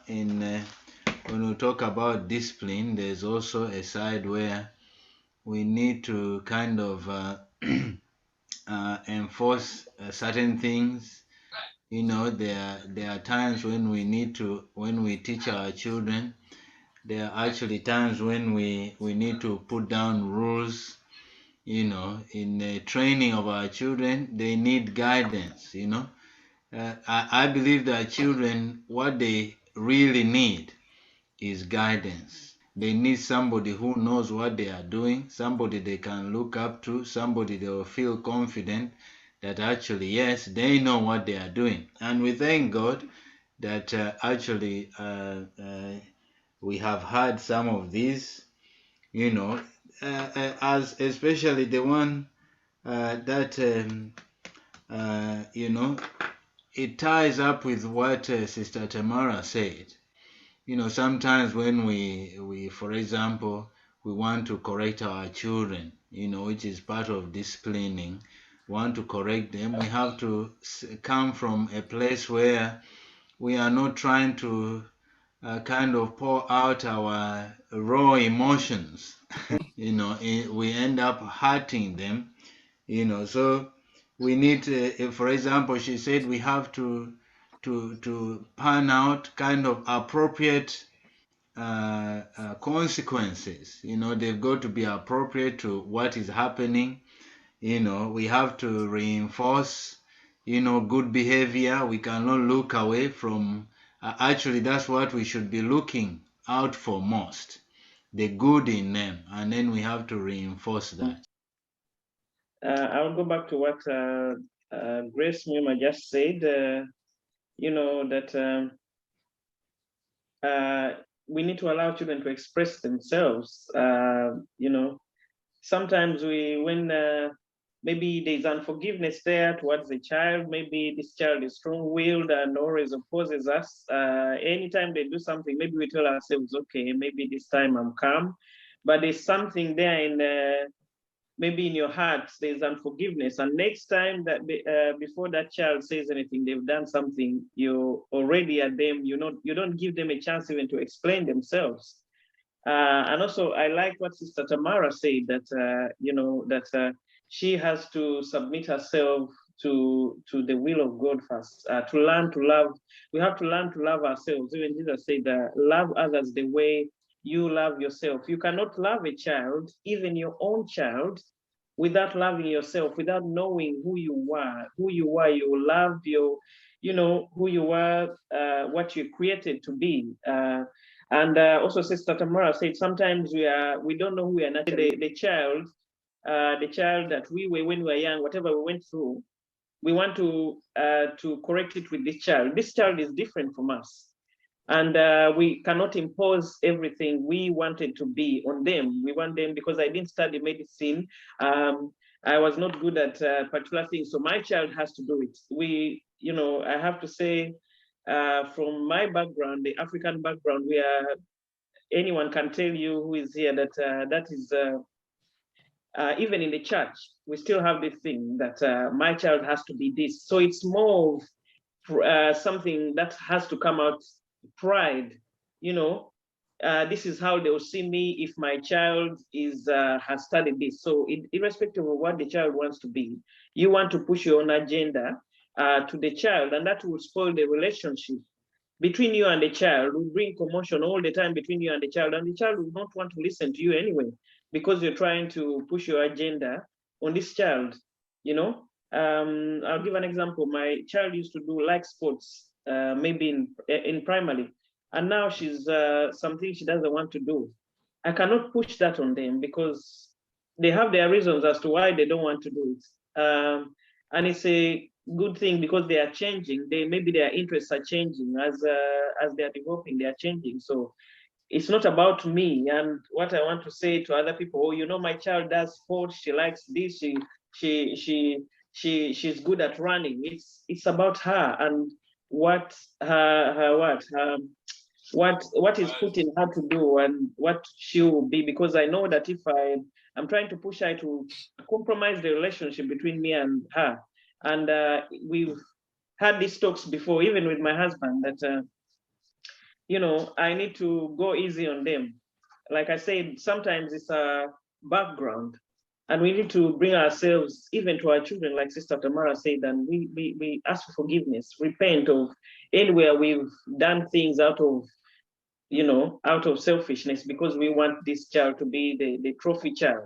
when we talk about discipline, there's also a side where we need to kind of enforce certain things. There are times when we teach our children. There are actually times when we need to put down rules. In the training of our children, they need guidance. I believe that children, what they really need is guidance. They need somebody who knows what they are doing, somebody they can look up to, somebody they will feel confident that actually, yes, they know what they are doing. And we thank God that we have had some of these, you know, as especially the one that, it ties up with what Sister Tamara said. Sometimes when we for example, we want to correct our children, which is part of disciplining, want to correct them, we have to come from a place where we are not trying to kind of pour out our raw emotions. We end up hurting them. So we need, for example, she said we have to pan out kind of appropriate consequences. They've got to be appropriate to what is happening. We have to reinforce good behavior. We cannot look away from actually, that's what we should be looking out for most, the good in them, and then we have to reinforce that. I'll go back to what Grace Muma just said. That we need to allow children to express themselves. Sometimes when maybe there's unforgiveness there towards the child, maybe this child is strong-willed and always opposes us. Anytime they do something, maybe we tell ourselves, okay, maybe this time I'm calm, but there's something there in maybe in your heart there's unforgiveness, and next time that before that child says anything, they've done something, you already at them, you don't give them a chance even to explain themselves. And also I like what Sister Tamara said, that that she has to submit herself to the will of God first, to learn to love. We have to learn to love ourselves. Even Jesus said that love others the way you love yourself. You cannot love a child, even your own child, without loving yourself, without knowing who you are. You love who you are, what you're created to be. And also, Sister Tamara said sometimes we don't know who we are naturally. The child that we were when we were young, whatever we went through, we want to correct it with this child. This child is different from us, and we cannot impose everything we wanted to be on them. We want them, because I didn't study medicine. I was not good at particular things, so my child has to do it. I have to say, from my background, the African background, where anyone can tell you who is here that that is even in the church, we still have this thing that my child has to be this. So it's more of something that has to come out, pride. This is how they will see me if my child has studied this. So irrespective of what the child wants to be, you want to push your own agenda to the child, and that will spoil the relationship between you and the child, will bring commotion all the time between you and the child will not want to listen to you anyway, because you're trying to push your agenda on this child. I'll give an example. My child used to like sports, maybe in primary, and now she's something she doesn't want to do. I cannot push that on them, because they have their reasons as to why they don't want to do it. And it's a good thing, because they are changing. Maybe their interests are changing as they are developing. They are changing. So it's not about me and what I want to say to other people. Oh, my child does sports. She likes this. She she she's good at running. It's about her and what what is put in her to do, and what she will be. Because I know that if I'm trying to push her to compromise the relationship between me and her, and we've had these talks before, even with my husband, that I need to go easy on them. Like I said, sometimes it's a background, and we need to bring ourselves even to our children, like Sister Tamara said, and we ask for forgiveness, repent of anywhere we've done things out of out of selfishness because we want this child to be the trophy child.